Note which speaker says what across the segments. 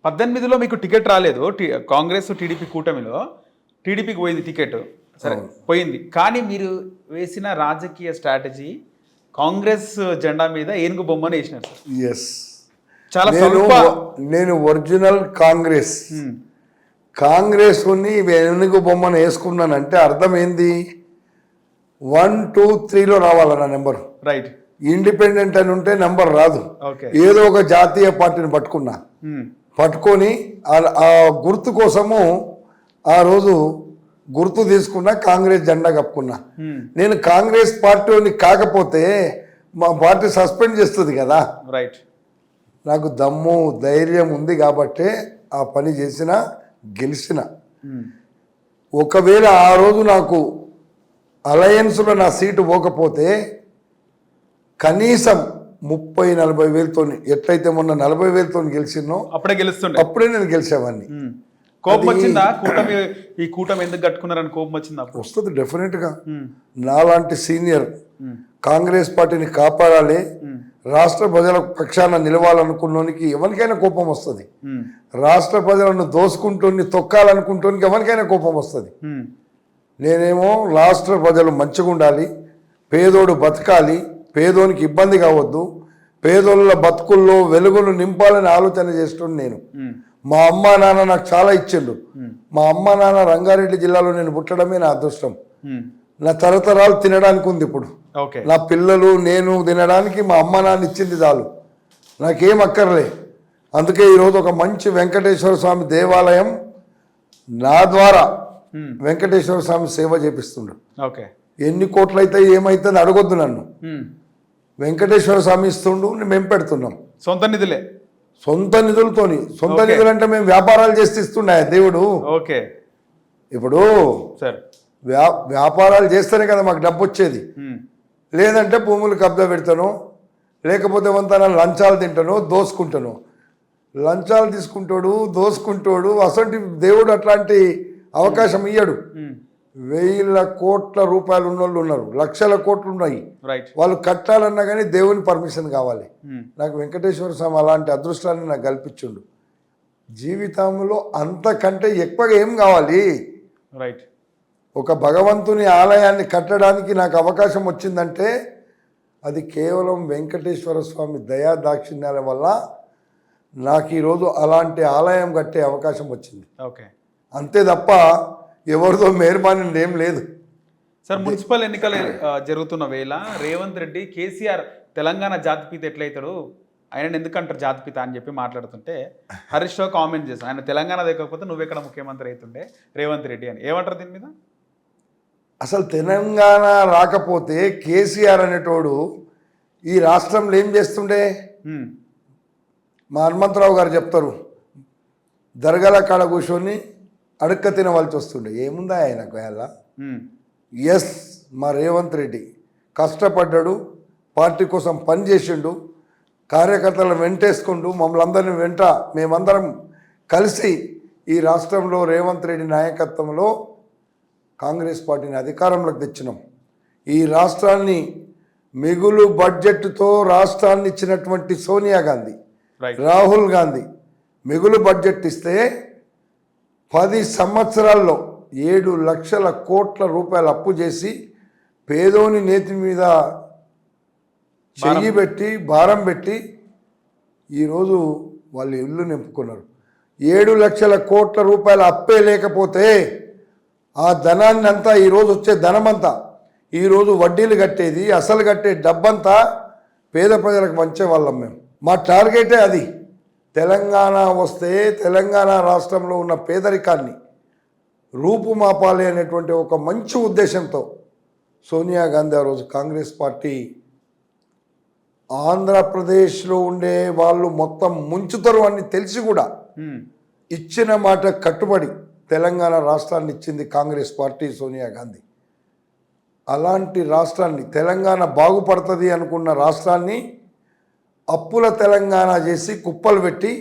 Speaker 1: 18లో మీకు టికెట్ రాలేదు. కాంగ్రెస్ టీడీపీ కూటమిలో టీడీపీకి పోయింది టికెట్. సరే పోయింది. కానీ మీరు వేసిన రాజకీయ స్ట్రాటజీ కాంగ్రెస్ జెండా మీద ఏనుగు బొమ్మను వేసినారు సార్.
Speaker 2: ఎస్,
Speaker 1: చాలా
Speaker 2: నేను ఒరిజినల్ కాంగ్రెస్ వెనుక బొమ్మను వేసుకున్నానంటే అర్థం ఏంది? 1, 2, 3లో రావాలన్న నెంబర్.
Speaker 1: రైట్.
Speaker 2: ఇండిపెండెంట్ అని ఉంటే నెంబర్ రాదు.
Speaker 1: ఓకే.
Speaker 2: ఏదో ఒక జాతీయ పార్టీని పట్టుకొని ఆ గుర్తు కోసము ఆ రోజు గుర్తు తీసుకున్నా, కాంగ్రెస్ జెండా కప్పుకున్నా. నేను కాంగ్రెస్ పార్టీని కాకపోతే మా పార్టీ సస్పెండ్ చేస్తుంది కదా.
Speaker 1: రైట్.
Speaker 2: నాకు దమ్ము ధైర్యం ఉంది కాబట్టే ఆ పని గెలిచిన. ఒకవేళ ఆ రోజు నాకు అలయన్స్లో నా సీటు పోకపోతే కనీసం 30-40 వేలతో, ఎట్లయితే మొన్న 40 వేలతో గెలిచినో అప్పుడే నేను గెలిచేవాడిని.
Speaker 1: కోపం వచ్చిందా? ఈ కూటమి ఎందుకు కట్టుకున్నారని కోపం వచ్చిందా?
Speaker 2: వస్తుంది డెఫినెట్గా. నాలాంటి సీనియర్ కాంగ్రెస్ పార్టీని కాపాడాలి, రాష్ట్ర ప్రజల పక్షాన నిలవాలనుకున్నోనికి ఎవరికైనా కోపం వస్తుంది. రాష్ట్ర ప్రజలను దోసుకుంటూని తొక్కాలనుకుంటోనికి ఎవరికైనా కోపం వస్తుంది. నేనేమో రాష్ట్ర ప్రజలు మంచిగా ఉండాలి, పేదోడు బతకాలి, పేదోనికి ఇబ్బంది కావద్దు, పేదోళ్ళ బతుకుల్లో వెలుగులు నింపాలని ఆలోచన చేస్తుండే నేను. మా అమ్మ నాన్న నాకు చాలా ఇచ్చిండు. మా అమ్మ నాన్న రంగారెడ్డి జిల్లాలో నేను పుట్టడమే నా అదృష్టం. నా తరతరాలు తినడానికి ఉంది. ఇప్పుడు నా పిల్లలు నేను తినడానికి మా అమ్మ నాన్న ఇచ్చింది చాలు, నాకేం అక్కర్లే. అందుకే ఈరోజు ఒక మంచి వెంకటేశ్వర స్వామి దేవాలయం నా ద్వారా వెంకటేశ్వర స్వామి సేవ చేపిస్తుండ్రు. ఎన్ని కోట్లు అయితే ఏమైతే అడగొద్దు నన్ను. వెంకటేశ్వర స్వామి ఇస్తుండు, మేము పెడుతున్నాం.
Speaker 1: సొంత నిధులే,
Speaker 2: సొంత నిధులతోని. సొంత నిధులు అంటే మేము వ్యాపారాలు చేస్తే ఇస్తుండే దేవుడు. ఇప్పుడు వ్యాపారాలు చేస్తేనే కదా మాకు డబ్బు వచ్చేది. లేదంటే భూములు కబ్జా పెడతాను, లేకపోతే వంతన లంచాలు తింటాను, దోసుకుంటాను. లంచాలు తీసుకుంటాడు, దోసుకుంటాడు. అసలు దేవుడు అట్లాంటి అవకాశం ఇయ్యడు. 1000 కోట్ల రూపాయలు ఉన్నోళ్ళు ఉన్నారు, లక్షల కోట్లు ఉన్నాయి. వాళ్ళు కట్టాలన్నా కానీ దేవుని పర్మిషన్ కావాలి. నాకు వెంకటేశ్వర స్వామి అలాంటి అదృష్టాన్ని నాకు కల్పించుండు. జీవితంలో అంతకంటే ఎక్కువగా ఏం కావాలి? ఒక భగవంతుని ఆలయాన్ని కట్టడానికి నాకు అవకాశం వచ్చిందంటే అది కేవలం వెంకటేశ్వర స్వామి దయా దాక్షిణ్యాల వల్ల నాకు ఈరోజు అలాంటి ఆలయం కట్టే అవకాశం వచ్చింది. అంతే తప్ప ఎవరితో మేర్మాని ఏం లేదు.
Speaker 1: సార్, మున్సిపల్ ఎన్నికలు జరుగుతున్న వేళ రేవంత్ రెడ్డి కేసీఆర్ తెలంగాణ జాతిపిత ఎట్లయితాడు, ఆయన ఎందుకంటారు జాతిపిత అని చెప్పి మాట్లాడుతుంటే హరీష్ రావు కామెంట్ చేశాను, ఆయన తెలంగాణ దగ్గరకపోతే నువ్వెక్కడ ముఖ్యమంత్రి అవుతుండే రేవంత్ రెడ్డి అని. ఏమంటారు దీని మీద?
Speaker 2: అసలు తెలంగాణ రాకపోతే కేసీఆర్ అనేటోడు ఈ రాష్ట్రంలో ఏం చేస్తుండే? మా హనుమంతరావు గారు చెప్తారు, దర్గాల కాడ కూర్చొని అడుక్క తినవలసి వస్తుండే. ఏముందా ఆయనకు అలా? ఎస్, మా రేవంత్ రెడ్డి కష్టపడ్డాడు, పార్టీ కోసం పనిచేసిండు, కార్యకర్తలను వెంటేసుకుంటూ మమ్మల్ని అందరినీ మేమందరం కలిసి ఈ రాష్ట్రంలో రేవంత్ రెడ్డి నాయకత్వంలో కాంగ్రెస్ పార్టీని అధికారంలోకి తెచ్చినాం. ఈ రాష్ట్రాన్ని మిగులు బడ్జెట్తో రాష్ట్రాన్ని ఇచ్చినటువంటి సోనియా గాంధీ, రాహుల్ గాంధీ మిగులు బడ్జెట్ ఇస్తే 10 సంవత్సరాల్లో 7 లక్షల కోట్ల రూపాయలు అప్పు చేసి పేదోని నేతి మీద చెయ్యి పెట్టి భారం పెట్టి ఈరోజు వాళ్ళు ఇల్లు నింపుకున్నారు. 7 లక్షల కోట్ల రూపాయల అప్పే లేకపోతే ఆ ధనాన్ని అంతా ఈరోజు వచ్చే ధనమంతా ఈరోజు వడ్డీలు కట్టేది, అసలు కట్టే డబ్బంతా పేద ప్రజలకు పంచే వాళ్ళం మేము. మా టార్గెటే అది. తెలంగాణ వస్తే తెలంగాణ రాష్ట్రంలో ఉన్న పేదరికాన్ని రూపుమాపాలి అనేటువంటి ఒక మంచి ఉద్దేశంతో సోనియా గాంధీ ఆ రోజు కాంగ్రెస్ పార్టీ ఆంధ్రప్రదేశ్లో ఉండే వాళ్ళు మొత్తం ముంచుతారు అని తెలిసి కూడా ఇచ్చిన మాట కట్టుబడి తెలంగాణ రాష్ట్రాన్ని ఇచ్చింది కాంగ్రెస్ పార్టీ, సోనియా గాంధీ. అలాంటి రాష్ట్రాన్ని, తెలంగాణ బాగుపడుతుంది అనుకున్న రాష్ట్రాన్ని అప్పుల తెలంగాణ చేసి కుప్పలు పెట్టి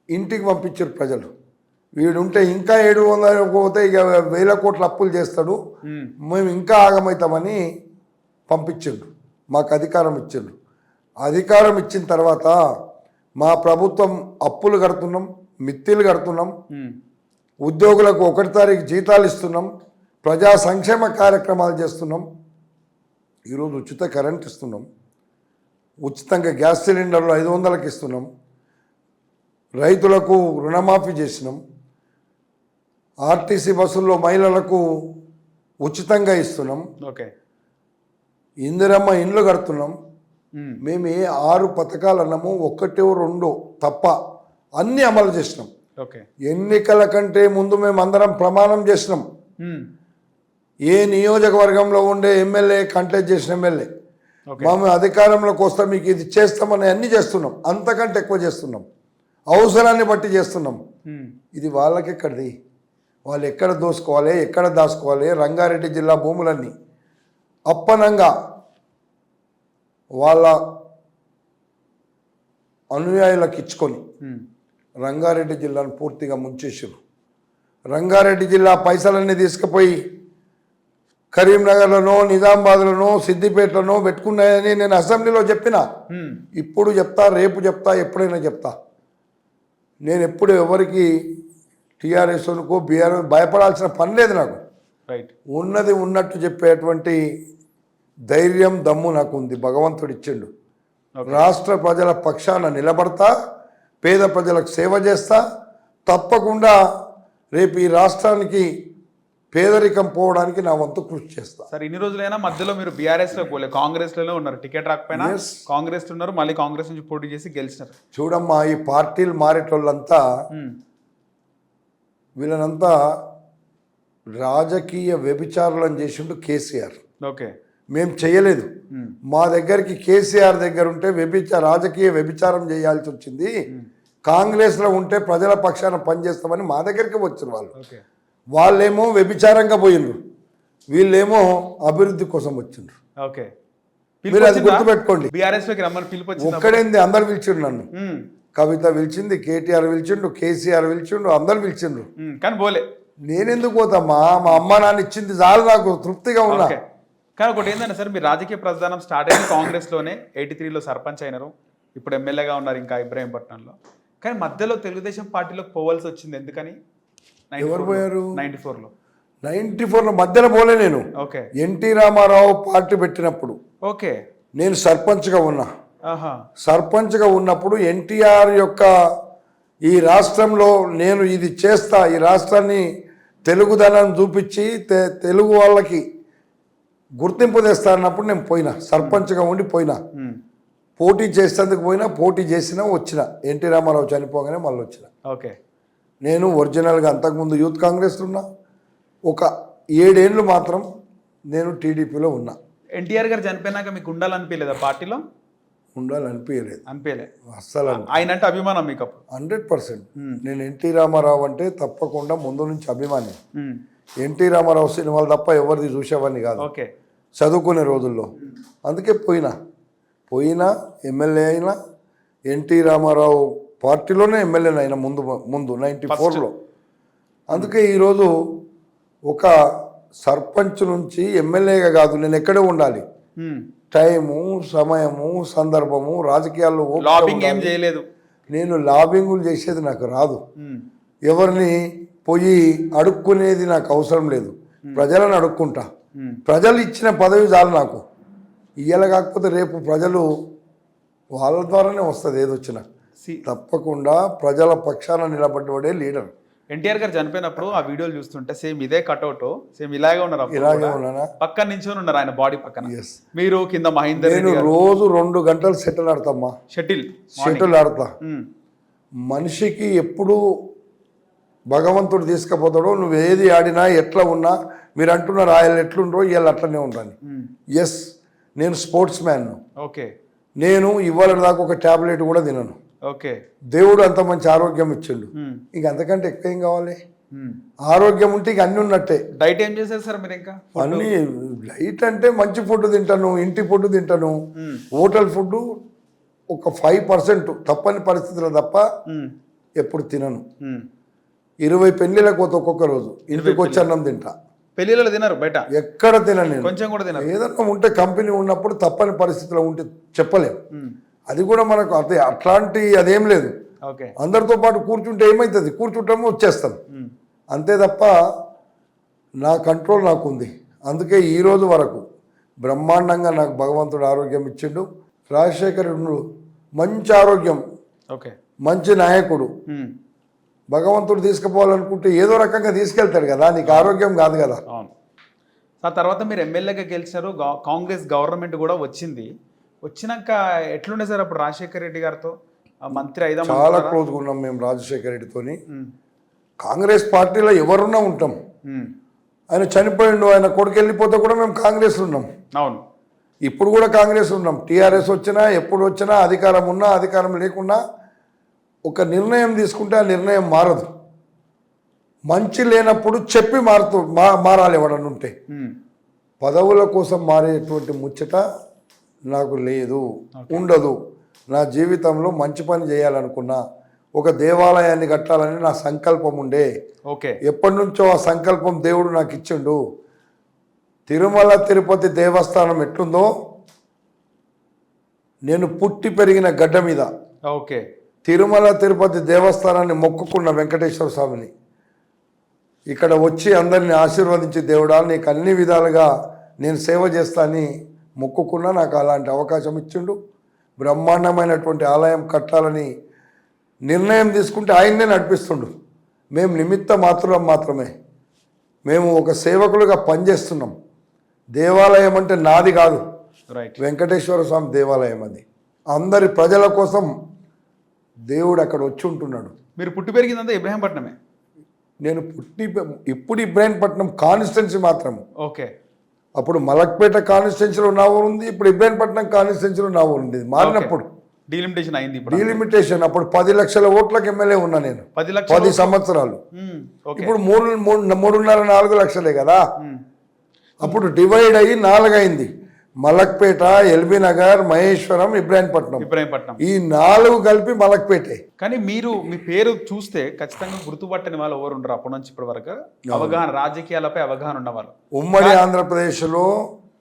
Speaker 2: ఇంటికి పంపించారు ప్రజలు. వీడుంటే ఇంకా 700 పోతే ఇక 1000 కోట్ల అప్పులు చేస్తాడు, మేము ఇంకా ఆగమవుతామని పంపించిండు. మాకు అధికారం ఇచ్చిండు. అధికారం ఇచ్చిన తర్వాత మా ప్రభుత్వం అప్పులు కడుతున్నాం, మిత్తిలు కడుతున్నాం,
Speaker 1: ఉమ్,
Speaker 2: ఉద్యోగులకు 1 తారీఖు జీతాలు ఇస్తున్నాం, ప్రజా సంక్షేమ కార్యక్రమాలు చేస్తున్నాం. ఈరోజు ఉచిత కరెంట్ ఇస్తున్నాం, ఉచితంగా గ్యాస్ సిలిండర్లు 500కి ఇస్తున్నాం, రైతులకు రుణమాఫీ చేసినాం, ఆర్టీసీ బస్సుల్లో మహిళలకు ఉచితంగా ఇస్తున్నాం,
Speaker 1: ఓకే.
Speaker 2: ఇందిరమ్మ ఇండ్లు కడుతున్నాం.
Speaker 1: ఉమ్,
Speaker 2: మేము ఏ 6 పథకాలు అన్నామో 1, 2 తప్ప అన్నీ అమలు చేసినాం.
Speaker 1: ఓకే.
Speaker 2: ఎన్నికల కంటే ముందు మేము అందరం ప్రమాణం చేసినాం.
Speaker 1: ఉమ్,
Speaker 2: ఏ నియోజకవర్గంలో ఉండే ఎమ్మెల్యే కంటెస్ట్ చేసిన ఎమ్మెల్యే
Speaker 1: ఓకే.
Speaker 2: మేము అధికారంలోకి వస్తాం మీకు ఇది చేస్తామని అన్నీ చేస్తున్నాం, అంతకంటే ఎక్కువ చేస్తున్నాం, అవసరాన్ని బట్టి చేస్తున్నాం.
Speaker 1: ఉమ్,
Speaker 2: ఇది వాళ్ళకెక్కడిది, వాళ్ళు ఎక్కడ దోసుకోవాలి, ఎక్కడ దాచుకోవాలి. రంగారెడ్డి జిల్లా భూములన్నీ అప్పనంగా వాళ్ళ అనుయాయులకు ఇచ్చుకొని
Speaker 1: ఉమ్,
Speaker 2: రంగారెడ్డి జిల్లాను పూర్తిగా ముంచేసారు. రంగారెడ్డి జిల్లా పైసలన్నీ తీసుకుపోయి కరీంనగర్లోనో, నిజామాబాద్లోనో, సిద్దిపేటలోనో పెట్టుకున్నాయని నేను అసెంబ్లీలో చెప్పిన.
Speaker 1: ఉమ్,
Speaker 2: ఇప్పుడు చెప్తా, రేపు చెప్తా, ఎప్పుడైనా చెప్తా. నేను ఎప్పుడు ఎవరికి టీఆర్ఎస్కు బీఆర్ఎస్ భయపడాల్సిన పని లేదు. నాకు
Speaker 1: రైట్.
Speaker 2: ఉన్నది ఉన్నట్టు చెప్పేటువంటి ధైర్యం, దమ్ము నాకు ఉంది, భగవంతుడు ఇచ్చిండు. రాష్ట్ర ప్రజల పక్షాన నిలబడతా, పేద ప్రజలకు సేవ చేస్తా. తప్పకుండా రేపు ఈ రాష్ట్రానికి పేదరికం పోవడానికి నా వంతు కృషి చేస్తా.
Speaker 1: సార్, ఇన్ని రోజులైనా మధ్యలో మీరు బీఆర్ఎస్ లో పోలే, కాంగ్రెస్ లోనే ఉన్నారు. టికెట్ రాకపోయినా
Speaker 2: Yes.
Speaker 1: కాంగ్రెస్ లో ఉన్నారు, మళ్ళీ కాంగ్రెస్ నుంచి పోటీ చేసి గెలిచినారు.
Speaker 2: చూడమ్మా, ఈ పార్టీలు మారేటోళ్ళంతా
Speaker 1: ఉమ్,
Speaker 2: వీళ్ళనంతా రాజకీయ వ్యభిచారులను చేసిండు కేసీఆర్.
Speaker 1: ఓకే.
Speaker 2: మేము చేయలేదు.
Speaker 1: ఉమ్,
Speaker 2: మా దగ్గరికి కేసీఆర్ దగ్గర ఉంటే రాజకీయ వ్యభిచారం చేయాల్సి వచ్చింది. కాంగ్రెస్లో ఉంటే ప్రజల పక్షాన పనిచేస్తామని మా దగ్గరికి వచ్చారు వాళ్ళు.
Speaker 1: ఓకే.
Speaker 2: వాళ్ళేమో వ్యభిచారంగా పోయిండ్రు, వీళ్ళేమో అభివృద్ధి కోసం వచ్చిండ్రు.
Speaker 1: ఓకే.
Speaker 2: మీరు అది గుర్తుపెట్టుకోండి.
Speaker 1: బీఆర్ఎస్ లోకి రమ్మని పిలుపు వచ్చిందా?
Speaker 2: ఒక్కడేంది, అందరు పిలిచిండ్రు నన్ను.
Speaker 1: ఉమ్,
Speaker 2: కవిత పిలిచింది, కేటీఆర్ పిలిచిండు, కేసీఆర్ పిలిచిండు, అందరు పిలిచిండ్రు.
Speaker 1: ఉమ్, కానీ పోలే.
Speaker 2: నేనెందుకు పోతామా, మా అమ్మ నాన్న ఇచ్చింది చాలు, నాకు తృప్తిగా ఉన్నా.
Speaker 1: ఓకే. కానీ ఒకటి ఏంటంటే సార్, మీరు రాజకీయ ప్రస్థానం స్టార్ట్ అయింది కాంగ్రెస్లోనే. 83లో సర్పంచ్ అయినారు, ఇప్పుడు ఎమ్మెల్యేగా ఉన్నారు ఇంకా ఇబ్రాహీంపట్నంలో. కానీ మధ్యలో తెలుగుదేశం పార్టీలోకి పోవాల్సి వచ్చింది. ఎందుకని?
Speaker 2: ఎవరు పోయారు?
Speaker 1: 94లో.
Speaker 2: 94లో మధ్యలో పోలే నేను.
Speaker 1: ఓకే.
Speaker 2: ఎన్టీ రామారావు పార్టీ పెట్టినప్పుడు
Speaker 1: ఓకే.
Speaker 2: నేను సర్పంచ్గా ఉన్నా.
Speaker 1: ఆహా.
Speaker 2: సర్పంచ్గా ఉన్నప్పుడు ఎన్టీఆర్ యొక్క ఈ రాష్ట్రంలో నేను ఇది చేస్తా, ఈ రాష్ట్రాన్ని తెలుగుదనం చూపించి తెలుగు వాళ్ళకి గుర్తింపు తెస్తా అన్నప్పుడు నేను పోయినా, సర్పంచ్గా ఉండి పోయినా.
Speaker 1: ఉమ్,
Speaker 2: పోటీ చేసేందుకు పోయినా, పోటీ చేసినా, వచ్చిన. ఎన్టీ రామారావు చనిపోగానే మళ్ళీ వచ్చిన.
Speaker 1: ఓకే.
Speaker 2: నేను ఒరిజినల్గా అంతకుముందు యూత్ కాంగ్రెస్లో ఉన్నా. ఒక 7 ఏళ్ళు మాత్రం నేను టీడీపీలో ఉన్నా.
Speaker 1: ఎన్టీఆర్ గారు చనిపోయినాక మీకు ఉండాలనిపించలేదా పార్టీలో?
Speaker 2: ఉండాలనిపించలేదు
Speaker 1: అనిపించలే.
Speaker 2: అస్సలు.
Speaker 1: ఆయన అంటే అభిమానం మీకు అప్పుడు?
Speaker 2: 100%. నేను ఎన్టీ రామారావు అంటే తప్పకుండా ముందు నుంచి అభిమాని.
Speaker 1: ఉమ్,
Speaker 2: ఎన్టీ రామారావు సినిమాలు తప్ప ఎవరిది చూసేవాడిని కాదు
Speaker 1: ఓకే.
Speaker 2: చదువుకునే రోజుల్లో. అందుకే పోయినా ఎమ్మెల్యే అయినా, ఎన్టీ రామారావు పార్టీలోనే ఎమ్మెల్యేనైనా ముందు 94లో. అందుకే ఈరోజు ఒక సర్పంచ్ నుంచి ఎమ్మెల్యేగా కాదు, నేను ఎక్కడే ఉండాలి.
Speaker 1: ఉమ్,
Speaker 2: టైము, సమయము, సందర్భము, రాజకీయాల్లో ఓపిక
Speaker 1: లాబింగ్ ఏం
Speaker 2: ఉండాలి.
Speaker 1: చేయలేదు.
Speaker 2: నేను లాబింగులు చేసేది నాకు రాదు.
Speaker 1: ఉమ్,
Speaker 2: ఎవరిని పోయి అడుక్కునేది నాకు అవసరం లేదు. ప్రజలను అడుక్కుంటా.
Speaker 1: ఉమ్,
Speaker 2: ప్రజలు ఇచ్చిన పదవి చాలు నాకు. ఇయ్యాల కాకపోతే రేపు ప్రజలు వాళ్ళ ద్వారానే వస్తుంది ఏదొచ్చినా. తప్పకుండా ప్రజల పక్షాన నిలబడ్డవాడే లీడర్.
Speaker 1: ఎన్టీఆర్ గారు చనిపోయినప్పుడు ఆ వీడియోలు చూస్తుంటే సేమ్ ఇదే కటౌట్, సేమ్ ఇలాగే ఉన్నారు. అప్పుడు
Speaker 2: ఇలాగే
Speaker 1: కూడా
Speaker 2: ఉన్నానా?
Speaker 1: పక్కన నించొని ఉన్నారు ఆయన బాడీ పక్కన.
Speaker 2: Yes.
Speaker 1: మీరు కింద మహేందర్
Speaker 2: నేను
Speaker 1: రెడ్డి గారు.
Speaker 2: రోజు 2 గంటలు షటిల్ ఆడతామ్మా.
Speaker 1: షటిల్.
Speaker 2: షటిల్ ఆడతా. మనిషికి ఎప్పుడు భగవంతుడు తీసుకుపోతాడో, నువ్వు ఏది ఆడినా ఎట్లా ఉన్నా, మీరు అంటున్నారు ఆయన ఎట్లుండ్రో వీళ్ళు అట్లనే ఉండాలి. ఎస్, నేను స్పోర్ట్స్ మ్యాన్ను.
Speaker 1: ఓకే.
Speaker 2: నేను ఇవాళ దాకా ఒక ట్యాబ్లెట్ కూడా తినను.
Speaker 1: ఓకే.
Speaker 2: దేవుడు అంత మంచి ఆరోగ్యం ఇచ్చిండు. ఇంక అంతకంటే ఎక్కువ ఏం కావాలి? ఆరోగ్యం ఉంటే ఇక అన్ని ఉన్నట్టే.
Speaker 1: డైట్ ఏం చేశారు సార్ మీరు? ఇంకా
Speaker 2: అన్ని లైట్ అంటే మంచి ఫుడ్ తింటాను, ఇంటి ఫుడ్ తింటాను. హోటల్ ఫుడ్ ఒక 5% తప్పని పరిస్థితుల్లో తప్ప ఎప్పుడు తినను. 20 పెళ్లిలకు పోతే ఒక్కొక్క రోజు ఇంటికి వచ్చి అన్నం తింటా.
Speaker 1: పెళ్లిలో తినరు బయట?
Speaker 2: ఎక్కడ తినను నేను.
Speaker 1: కొంచెం కూడా తినరు.
Speaker 2: ఏదన్నా ఉంటే కంపెనీ ఉన్నప్పుడు తప్పని పరిస్థితిలో ఉంటే చెప్పలేము. అది కూడా మనకు అదే అట్లాంటి అదేం లేదు.
Speaker 1: ఓకే.
Speaker 2: అందరితో పాటు కూర్చుంటే ఏమవుతుంది, కూర్చుంటాము వచ్చేస్తాం అంతే తప్ప నా కంట్రోల్ నాకు ఉంది. అందుకే ఈరోజు వరకు బ్రహ్మాండంగా నాకు భగవంతుడు ఆరోగ్యం ఇచ్చిండు. రాజశేఖర్ రెడ్డి మంచి ఆరోగ్యం,
Speaker 1: ఓకే,
Speaker 2: మంచి నాయకుడు. భగవంతుడు తీసుకుపోవాలనుకుంటే ఏదో రకంగా తీసుకెళ్తాడు కదా, నీకు ఆరోగ్యం కాదు కదా.
Speaker 1: అవును. ఆ తర్వాత మీరు ఎమ్మెల్యేగా గెలిచారు, కాంగ్రెస్ గవర్నమెంట్ కూడా వచ్చింది. వచ్చినాక ఎట్లుండే సార్ అప్పుడు రాజశేఖర్ రెడ్డి గారితో మంత్రి అయిదా?
Speaker 2: చాలా క్లోజ్గా ఉన్నాం మేము రాజశేఖర్ రెడ్డితోని. కాంగ్రెస్ పార్టీలో ఎవరున్నా ఉంటాం. ఆయన చనిపోయిండు, ఆయన కొడుకు వెళ్ళిపోతే కూడా మేము కాంగ్రెస్లో ఉన్నాం.
Speaker 1: అవును.
Speaker 2: ఇప్పుడు కూడా కాంగ్రెస్ ఉన్నాం. టీఆర్ఎస్ వచ్చినా ఎప్పుడు వచ్చినా అధికారం ఉన్నా అధికారం లేకున్నా ఒక నిర్ణయం తీసుకుంటే ఆ నిర్ణయం మారదు. మంచి లేనప్పుడు చెప్పి మారాలి ఎవడన్నా ఉంటే. పదవుల కోసం మారేటువంటి ముచ్చట నాకు లేదు, ఉండదు. నా జీవితంలో మంచి పని చేయాలనుకున్నా, ఒక దేవాలయాన్ని కట్టాలని నా సంకల్పం ఉండే.
Speaker 1: ఓకే.
Speaker 2: ఎప్పటి నుంచో ఆ సంకల్పం దేవుడు నాకు ఇచ్చిండు. తిరుమల తిరుపతి దేవస్థానం ఎట్లుందో నేను పుట్టి పెరిగిన గడ్డ మీద
Speaker 1: ఓకే
Speaker 2: తిరుమల తిరుపతి దేవస్థానాన్ని మొక్కుకున్న వెంకటేశ్వర స్వామిని ఇక్కడ వచ్చి అందరిని ఆశీర్వదించి, దేవుడా నీకు అన్ని విధాలుగా నేను సేవ చేస్తానని మొక్కుకున్నా. నాకు అలాంటి అవకాశం ఇచ్చిండు. బ్రహ్మాండమైనటువంటి ఆలయం కట్టాలని నిర్ణయం తీసుకుంటే ఆయన్నే నడిపిస్తుండు. మేము నిమిత్త మాత్రమే. మేము ఒక సేవకులుగా పనిచేస్తున్నాం. దేవాలయం అంటే నాది కాదు, వెంకటేశ్వర స్వామి దేవాలయం అది. అందరి ప్రజల కోసం దేవుడు అక్కడ వచ్చి ఉంటున్నాడు.
Speaker 1: మీరు పుట్టి పెరిగిందంతా ఇబ్రహీంపట్నమే?
Speaker 2: నేను ఇప్పుడు ఇబ్రాహీంపట్నం కాన్స్టిట్యున్సీ మాత్రం.
Speaker 1: ఓకే.
Speaker 2: అప్పుడు మలక్పేట కాన్స్టిట్యున్సీలో నా ఊరు ఉంది, ఇప్పుడు ఇబ్రాహీంపట్నం కాన్స్టిట్యున్సీలో నా ఊరు ఉంది. మారినప్పుడు
Speaker 1: డీలిమిటేషన్ అయింది.
Speaker 2: డీలిమిటేషన్ అప్పుడు 10 లక్షల ఓట్లకు ఎమ్మెల్యే ఉన్నా నేను 10 సంవత్సరాలు. ఇప్పుడు 3.5-4 లక్షలే కదా. అప్పుడు డివైడ్ అయ్యి 4 అయింది. మలక్పేట, ఎల్బీ నగర్, మహేశ్వరం, ఇబ్రాహీంపట్నం. ఈ 4 కలిపి మలక్పేటే.
Speaker 1: కానీ మీరు మీ పేరు చూస్తే ఖచ్చితంగా గుర్తుపట్టని వాళ్ళు ఎవరు ఉండరు అప్పటి నుంచి ఇప్పటి వరకు. అవగాహన, రాజకీయాలపై అవగాహన ఉన్నవాళ్ళు.
Speaker 2: ఉమ్మడి ఆంధ్రప్రదేశ్లో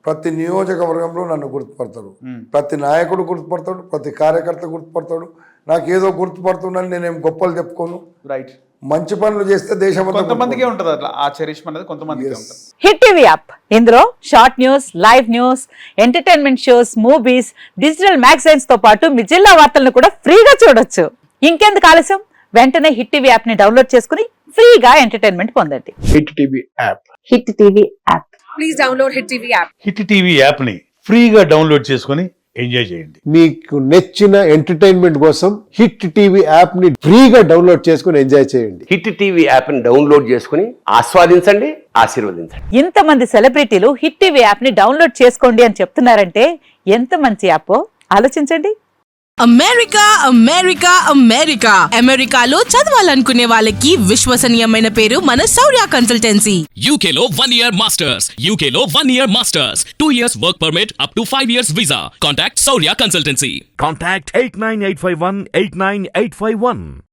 Speaker 2: ప్రతి నియోజకవర్గంలో నన్ను గుర్తుపడతాడు, ప్రతి నాయకుడు గుర్తుపడతాడు, ప్రతి కార్యకర్త గుర్తుపడతాడు. నాకేదో గుర్తుపడుతుందని నేనేం గొప్పలు చెప్పుకోను.
Speaker 1: రైట్.
Speaker 2: మంచి పనులు చేస్తే దేశం
Speaker 1: కొంతమందికే ఉంటుంది అట్లా ఆ చరిష్మ అనేది, కొంతమందికే ఉంటుంది.
Speaker 3: హిట్ టీవీ యాప్, ఇందులో short news, live news, entertainment shows, movies, digital magazines తో పాటు మీ జిల్లా వార్తలను కూడా ఫ్రీగా చూడొచ్చు. ఇంకెందుకు ఆలస్యం, వెంటనే హిట్ టీవీ యాప్ ని డౌన్లోడ్ చేసుకుని ఫ్రీగా ఎంటర్టైన్మెంట్ పొందండి.
Speaker 4: Hit TV app.
Speaker 3: Hit TV app.
Speaker 5: Please download hit TV app.
Speaker 4: Hit TV app ని ఫ్రీగా డౌన్లోడ్ చేసుకుని ఎంజాయ్ చేయండి.
Speaker 6: మీకు నచ్చిన ఎంటర్టైన్మెంట్ కోసం హిట్ టీవీ యాప్ ని ఫ్రీగా డౌన్లోడ్ చేసుకుని ఎంజాయ్ చేయండి.
Speaker 7: హిట్ టీవీ యాప్ ని డౌన్లోడ్ చేసుకుని ఆస్వాదించండి, ఆశీర్వదించండి.
Speaker 3: ఇంతమంది సెలబ్రిటీలు హిట్ టీవీ యాప్ ని డౌన్లోడ్ చేసుకోండి అని చెప్తున్నారంటే ఎంత మంచి యాప్ ఆలోచించండి.
Speaker 5: అమెరికా అమెరికా అమెరికా అమెరికాలో చదవాలనుకునే వాళ్ళకి విశ్వసనీయమైన పేరు మన శౌర్య కన్సల్టెన్సీ.
Speaker 8: UK లో 1 year masters. UK లో 1 year masters. 2 years work permit up to 5 years visa. Contact Saurya Consultancy.
Speaker 9: Contact 89851 89851.